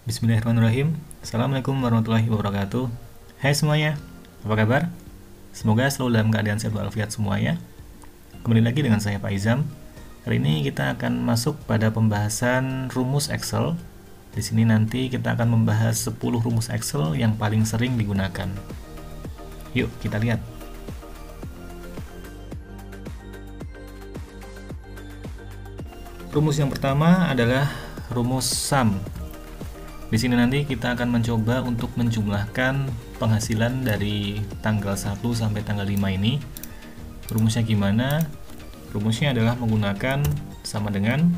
Bismillahirrahmanirrahim. Assalamualaikum warahmatullahi wabarakatuh. Hai semuanya, apa kabar? Semoga selalu dalam keadaan sehat walafiat semuanya. Kembali lagi dengan saya Pak Izam. Hari ini kita akan masuk pada pembahasan rumus Excel. Di sini nanti kita akan membahas 10 rumus Excel yang paling sering digunakan. Yuk kita lihat. Rumus yang pertama adalah rumus sum. Di sini nanti kita akan mencoba untuk menjumlahkan penghasilan dari tanggal 1 sampai tanggal 5 ini. Rumusnya gimana? Rumusnya adalah menggunakan sama dengan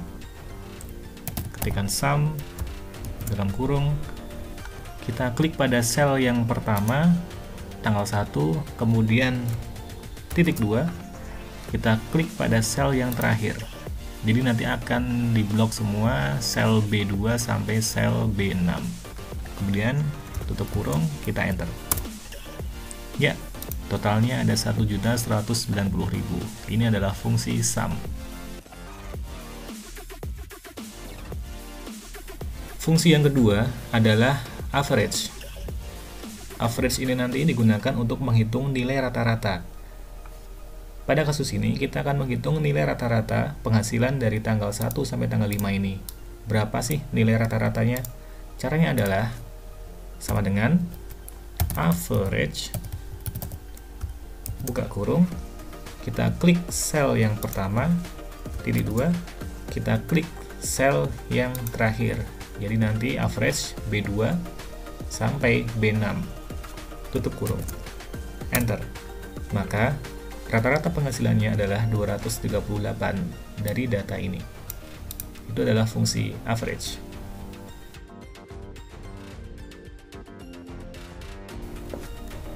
ketikan sum dalam kurung, kita klik pada sel yang pertama tanggal 1, kemudian titik 2, kita klik pada sel yang terakhir. Jadi nanti akan diblok semua sel B2 sampai sel B6. Kemudian tutup kurung, kita enter. Ya, totalnya ada 1.190.000. Ini adalah fungsi sum. Fungsi yang kedua adalah average. Average ini nanti digunakan untuk menghitung nilai rata-rata. Pada kasus ini, kita akan menghitung nilai rata-rata penghasilan dari tanggal 1 sampai tanggal 5 ini. Berapa sih nilai rata-ratanya? Caranya adalah sama dengan average, buka kurung, kita klik sel yang pertama, titik 2, kita klik sel yang terakhir. Jadi nanti average B2 sampai B6. Tutup kurung. Enter. Maka rata-rata penghasilannya adalah 238 dari data ini. Itu adalah fungsi average.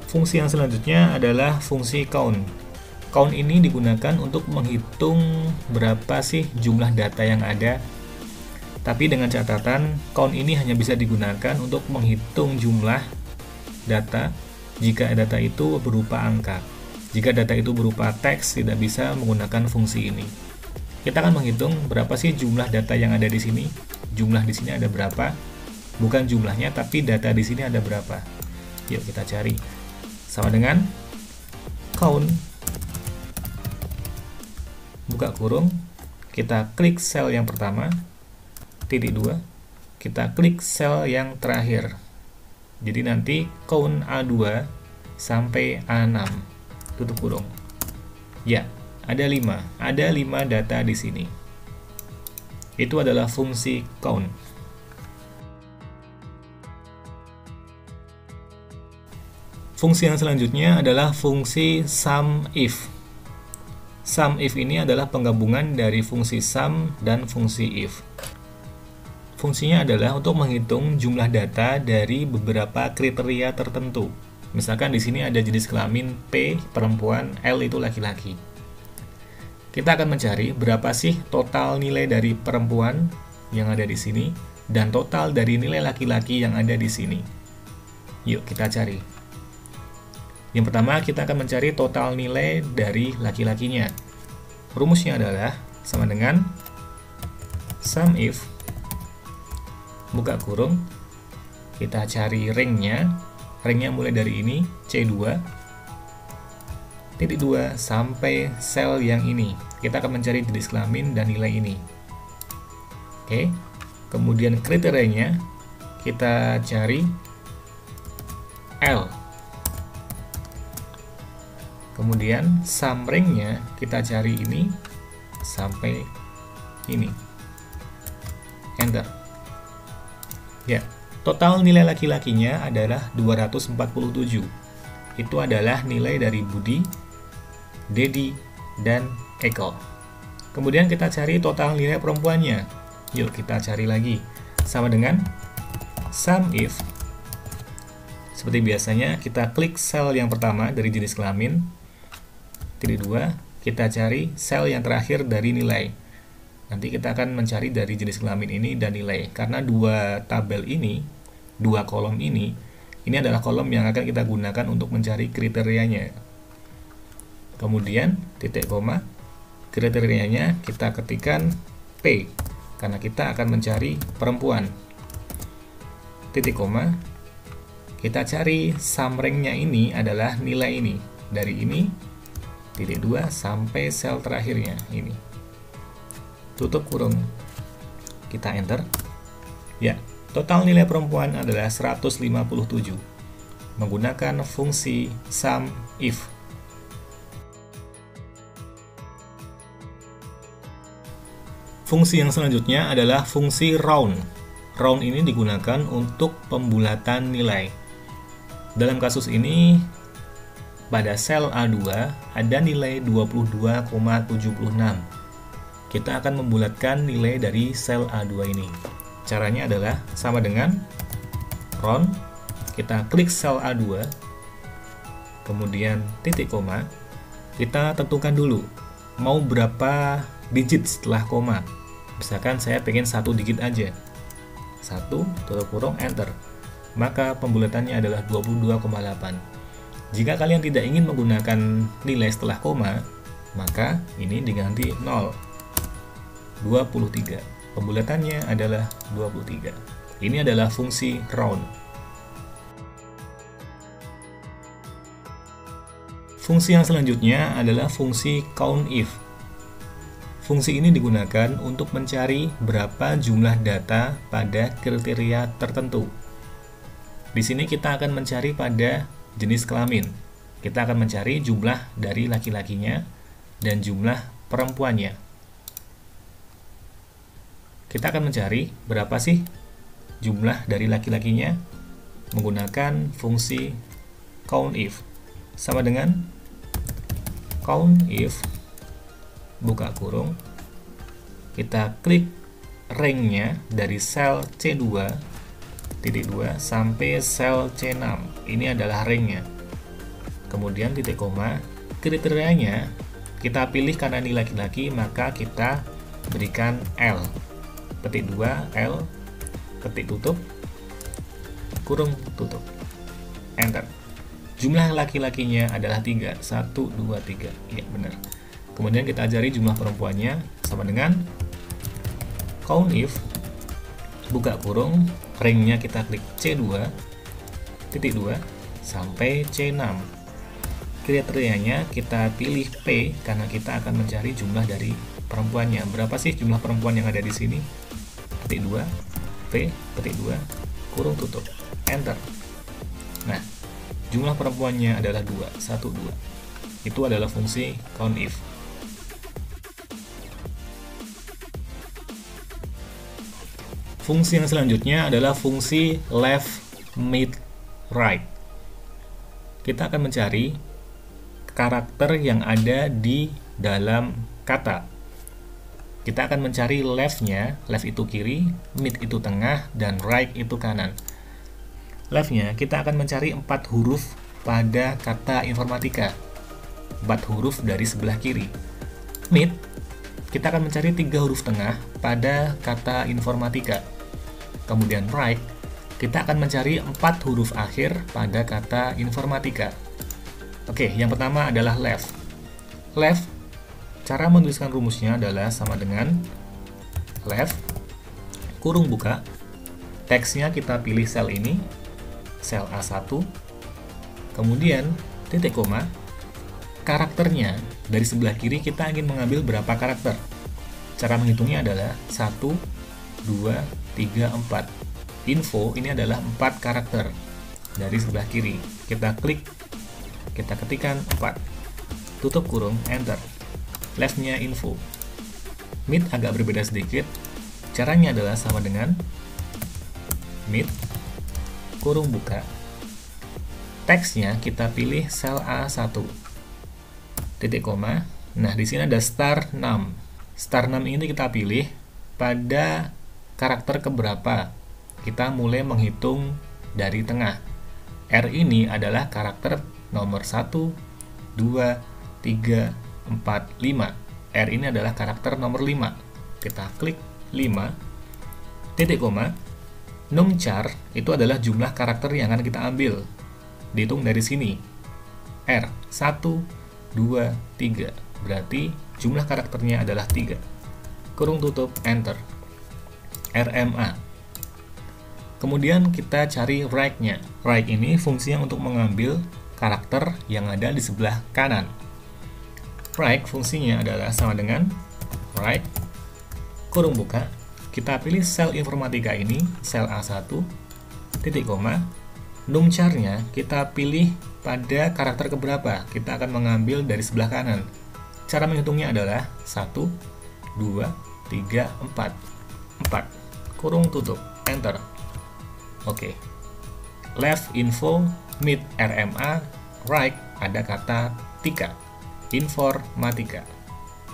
Fungsi yang selanjutnya adalah fungsi count. Count ini digunakan untuk menghitung berapa sih jumlah data yang ada. Tapi dengan catatan, count ini hanya bisa digunakan untuk menghitung jumlah data jika data itu berupa angka. Jika data itu berupa teks, tidak bisa menggunakan fungsi ini. Kita akan menghitung berapa sih jumlah data yang ada di sini. Jumlah di sini ada berapa? Bukan jumlahnya, tapi data di sini ada berapa. Yuk kita cari. Sama dengan count. Buka kurung. Kita klik sel yang pertama. Titik 2. Kita klik sel yang terakhir. Jadi nanti count A2 sampai A6. Tutup kurung. Ya, ada 5. Ada 5 data di sini. Itu adalah fungsi count. Fungsi yang selanjutnya adalah fungsi SUMIF. SUMIF ini adalah penggabungan dari fungsi sum dan fungsi if. Fungsinya adalah untuk menghitung jumlah data dari beberapa kriteria tertentu. Misalkan di sini ada jenis kelamin P perempuan, L itu laki-laki. Kita akan mencari berapa sih total nilai dari perempuan yang ada di sini dan total dari nilai laki-laki yang ada di sini. Yuk kita cari. Yang pertama kita akan mencari total nilai dari laki-lakinya. Rumusnya adalah sama dengan SUMIF, buka kurung, kita cari ringnya. Ringnya mulai dari ini, C2, titik 2, sampai sel yang ini. Kita akan mencari jenis kelamin dan nilai ini. Oke, kemudian kriterianya, kita cari L. Kemudian sum ringnya, kita cari ini, sampai ini. Enter. Ya. Total nilai laki-lakinya adalah 247. Itu adalah nilai dari Budi, Dedi, dan Eko. Kemudian kita cari total nilai perempuannya. Yuk kita cari lagi. Sama dengan SUMIF. Seperti biasanya, kita klik sel yang pertama dari jenis kelamin. Titik 2, kita cari sel yang terakhir dari nilai. Nanti kita akan mencari dari jenis kelamin ini dan nilai. Karena dua tabel ini, dua kolom ini adalah kolom yang akan kita gunakan untuk mencari kriterianya. Kemudian, titik koma, kriterianya kita ketikkan P, karena kita akan mencari perempuan. titik koma, kita cari sum rank-nya ini adalah nilai ini. Dari ini, titik 2 sampai sel terakhirnya ini. Tutup kurung. Kita enter. Ya, total nilai perempuan adalah 157. Menggunakan fungsi sum if. Fungsi yang selanjutnya adalah fungsi round. Round ini digunakan untuk pembulatan nilai. Dalam kasus ini, pada sel A2 ada nilai 22,76. Kita akan membulatkan nilai dari sel A2 ini. Caranya adalah sama dengan round. Kita klik sel A2, kemudian titik koma. Kita tentukan dulu mau berapa digit setelah koma. Misalkan saya pengen 1 digit aja. 1, tutup kurung, enter. Maka pembulatannya adalah 22,8. Jika kalian tidak ingin menggunakan nilai setelah koma, maka ini diganti 0. 23. Pembulatannya adalah 23. Ini adalah fungsi round. Fungsi yang selanjutnya adalah fungsi COUNTIF. Fungsi ini digunakan untuk mencari berapa jumlah data pada kriteria tertentu. Di sini kita akan mencari pada jenis kelamin. Kita akan mencari jumlah dari laki-lakinya dan jumlah perempuannya. Kita akan mencari berapa sih jumlah dari laki-lakinya menggunakan fungsi COUNTIF. Sama dengan COUNTIF, buka kurung, kita klik rank-nya dari sel C2 titik 2 sampai sel C6. Ini adalah rank-nya. Kemudian titik koma, kriterianya kita pilih karena ini laki-laki, maka kita berikan L. Ketik 2 L, ketik tutup, kurung tutup, enter. Jumlah laki-lakinya adalah 3, 1, 2, 3. Iya, benar. Kemudian kita cari jumlah perempuannya sama dengan COUNTIF, buka kurung, rank-nya kita klik C2, titik 2, sampai C6. Kriterianya kita pilih P karena kita akan mencari jumlah dari perempuannya. Berapa sih jumlah perempuan yang ada di sini? Ketik 2, P, ketik 2, kurung tutup, enter. Nah, jumlah perempuannya adalah 2, 1, 2. Itu adalah fungsi COUNTIF. Fungsi yang selanjutnya adalah fungsi left, mid, right. Kita akan mencari karakter yang ada di dalam kata. Kita akan mencari left-nya, left itu kiri, mid itu tengah, dan right itu kanan. Left-nya kita akan mencari 4 huruf pada kata informatika. 4 huruf dari sebelah kiri. Mid, kita akan mencari 3 huruf tengah pada kata informatika. Kemudian right, kita akan mencari 4 huruf akhir pada kata informatika. Oke, yang pertama adalah left. Left, cara menuliskan rumusnya adalah sama dengan left, kurung buka, teksnya kita pilih sel ini, sel A1, kemudian titik koma, karakternya dari sebelah kiri kita ingin mengambil berapa karakter. Cara menghitungnya adalah 1, 2, 3, 4. Info ini adalah 4 karakter dari sebelah kiri. Kita klik, kita ketikkan 4. Tutup kurung, enter. Left-nya info. Mid agak berbeda sedikit. Caranya adalah sama dengan mid, kurung buka. Teksnya kita pilih sel A1. Titik koma. Nah, di sini ada star 6. Star 6 ini kita pilih pada karakter keberapa. Kita mulai menghitung dari tengah. R ini adalah karakter nomor 1, 2, 3, 4, 5. R ini adalah karakter nomor 5. Kita klik 5, titik koma. Numchar itu adalah jumlah karakter yang akan kita ambil. Dihitung dari sini. R 1, 2, 3. Berarti jumlah karakternya adalah 3. Kurung tutup, enter. RMA. Kemudian kita cari right-nya. Right ini fungsinya untuk mengambil karakter yang ada di sebelah kanan. Right fungsinya adalah sama dengan right, kurung buka, kita pilih sel informatika ini, sel A1, titik koma, numchar-nya kita pilih pada karakter keberapa, kita akan mengambil dari sebelah kanan. Cara menghitungnya adalah 1, 2, 3, 4, kurung tutup, enter. Oke. Left info, mid RMA, right ada kata tika, informatika.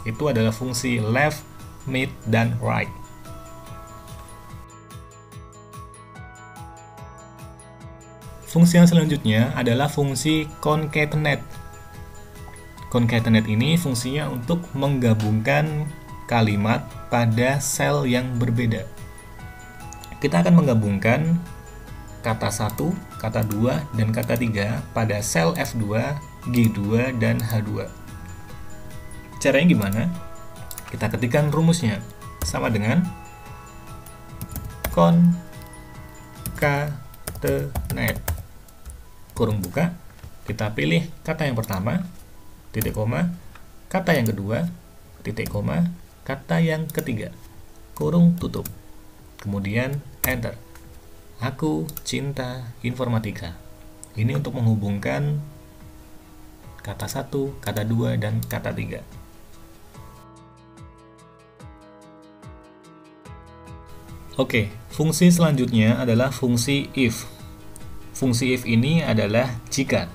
Itu adalah fungsi left, mid, dan right. Fungsi yang selanjutnya adalah fungsi concatenate. Concatenate ini fungsinya untuk menggabungkan kalimat pada sel yang berbeda. Kita akan menggabungkan kata 1, kata 2, dan kata 3 pada sel F2, G2, dan H2. Caranya gimana? Kita ketikkan rumusnya. Sama dengan concatenate. Kurung buka, kita pilih kata yang pertama, titik koma, kata yang kedua, titik koma, kata yang ketiga, kurung tutup. Kemudian enter. Aku cinta informatika. Ini untuk menghubungkan kata 1, kata 2, dan kata 3. Oke, fungsi selanjutnya adalah fungsi if. Fungsi if ini adalah jika.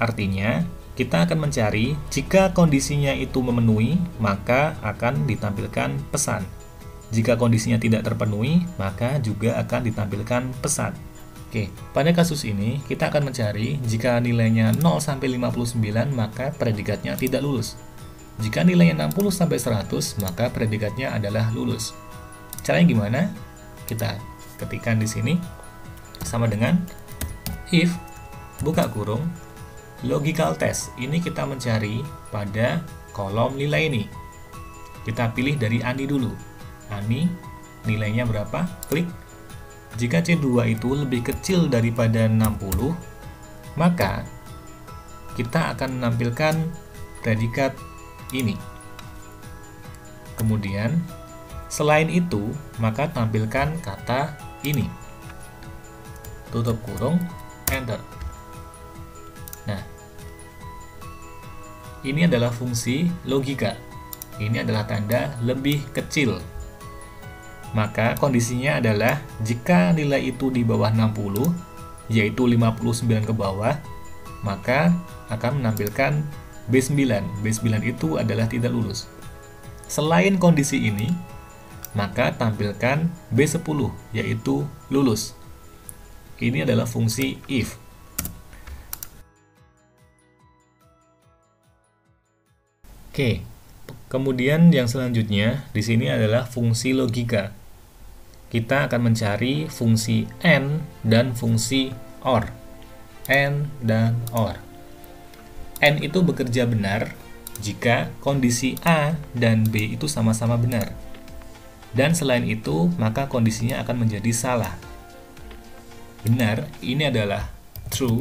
Artinya, kita akan mencari jika kondisinya itu memenuhi, maka akan ditampilkan pesan. Jika kondisinya tidak terpenuhi, maka juga akan ditampilkan pesan. Oke, pada kasus ini kita akan mencari jika nilainya 0 sampai 59, maka predikatnya tidak lulus. Jika nilainya 60 sampai 100, maka predikatnya adalah lulus. Caranya gimana? Kita ketikkan di sini sama dengan if buka kurung logical test. Ini kita mencari pada kolom nilai ini. Kita pilih dari Ani dulu. Ani nilainya berapa? Klik. Jika C2 itu lebih kecil daripada 60, maka kita akan menampilkan predikat ini. Kemudian, selain itu, maka tampilkan kata ini. Tutup kurung, enter. Nah, ini adalah fungsi logika. Ini adalah tanda lebih kecil. Maka kondisinya adalah jika nilai itu di bawah 60, yaitu 59 ke bawah, maka akan menampilkan B9. B9 itu adalah tidak lulus. Selain kondisi ini, maka tampilkan B10, yaitu lulus. Ini adalah fungsi if. Oke, kemudian yang selanjutnya di sini adalah fungsi logika. Kita akan mencari fungsi AND dan fungsi OR. AND dan OR. AND itu bekerja benar jika kondisi A dan B itu sama-sama benar. Dan selain itu, maka kondisinya akan menjadi salah. Benar, ini adalah true.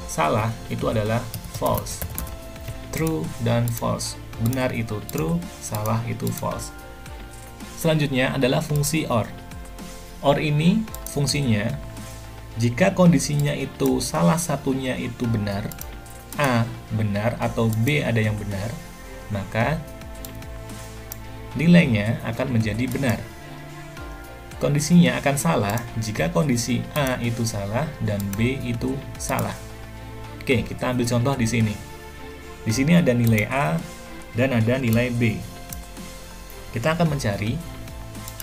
Salah, itu adalah false. True dan false. Benar itu true, salah itu false. Selanjutnya adalah fungsi OR. OR ini fungsinya, jika kondisinya itu salah satunya itu benar, A benar atau B ada yang benar, maka nilainya akan menjadi benar. Kondisinya akan salah jika kondisi A itu salah dan B itu salah. Oke, kita ambil contoh di sini. Di sini ada nilai A dan ada nilai B. Kita akan mencari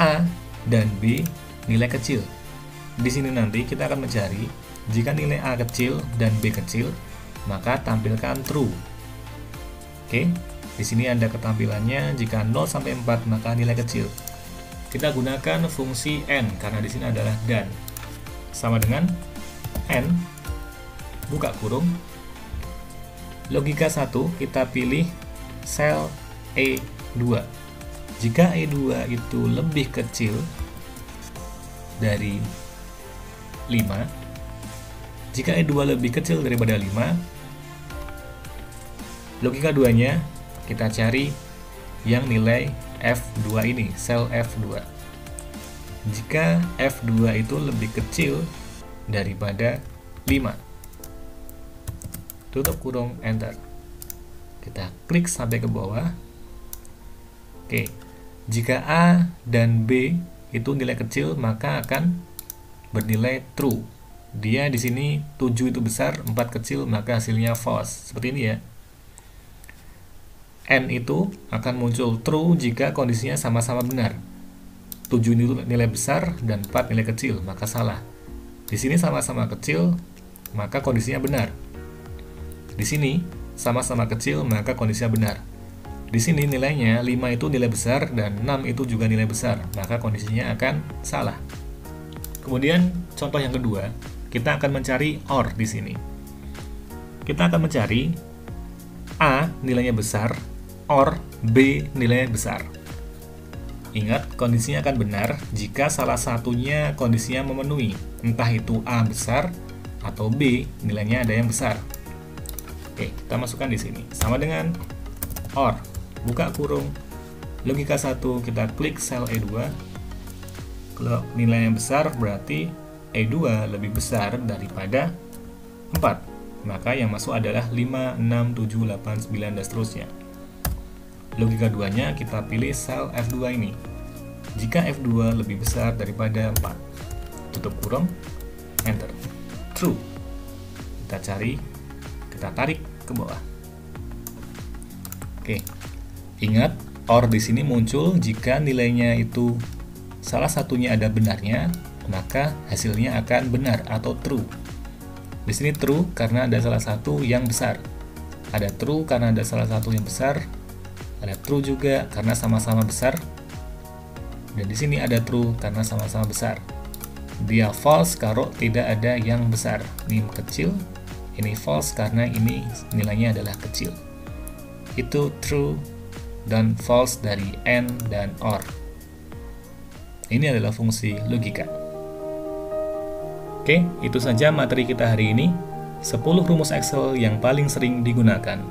A dan B nilai kecil. Di sini nanti kita akan mencari jika nilai A kecil dan B kecil, maka tampilkan true. Oke, di sini ada ketampilannya jika 0 sampai 4 maka nilai kecil. Kita gunakan fungsi AND karena di sini adalah dan. Sama dengan AND buka kurung logika 1 kita pilih sel E2. Jika E2 itu lebih kecil dari 5. Jika E2 lebih kecil daripada 5, logika 2-nya kita cari yang nilai F2 ini, sel F2. Jika F2 itu lebih kecil daripada 5, tutup kurung, enter. Kita klik sampai ke bawah. Oke, jika A dan B itu nilai kecil, maka akan bernilai true. Dia di sini 7 itu besar, 4 kecil, maka hasilnya false. Seperti ini ya. N itu akan muncul true jika kondisinya sama-sama benar. 7 itu nilai besar dan 4 nilai kecil, maka salah. Di sini sama-sama kecil, maka kondisinya benar. Di sini sama-sama kecil, maka kondisinya benar. Di sini nilainya 5 itu nilai besar dan 6 itu juga nilai besar, maka kondisinya akan salah. Kemudian contoh yang kedua, kita akan mencari OR di sini. Kita akan mencari A nilainya besar, OR B nilainya besar. Ingat, kondisinya akan benar jika salah satunya kondisinya memenuhi, entah itu A besar atau B nilainya ada yang besar. Oke, kita masukkan di sini. Sama dengan OR, buka kurung, logika 1, kita klik sel E2. Kalau nilai yang besar berarti E2 lebih besar daripada 4. Maka yang masuk adalah 5, 6, 7, 8, 9, dan seterusnya. Logika 2-nya kita pilih sel F2 ini. Jika F2 lebih besar daripada 4, tutup kurung, enter. True. Kita cari, kita tarik ke bawah. Oke. Ingat, OR di sini muncul jika nilainya itu salah satunya ada benarnya, maka hasilnya akan benar atau true. Di sini true karena ada salah satu yang besar. Ada true karena ada salah satu yang besar. Ada true juga karena sama-sama besar. Dan di sini ada true karena sama-sama besar. Dia false kalau tidak ada yang besar. Ini kecil, ini false karena ini nilainya adalah kecil. Itu true dan false dari AND dan OR. Ini adalah fungsi logika. Oke, itu saja materi kita hari ini. 10 rumus Excel yang paling sering digunakan.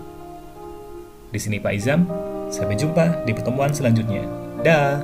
Di sini Pak Izam, sampai jumpa di pertemuan selanjutnya. Dah.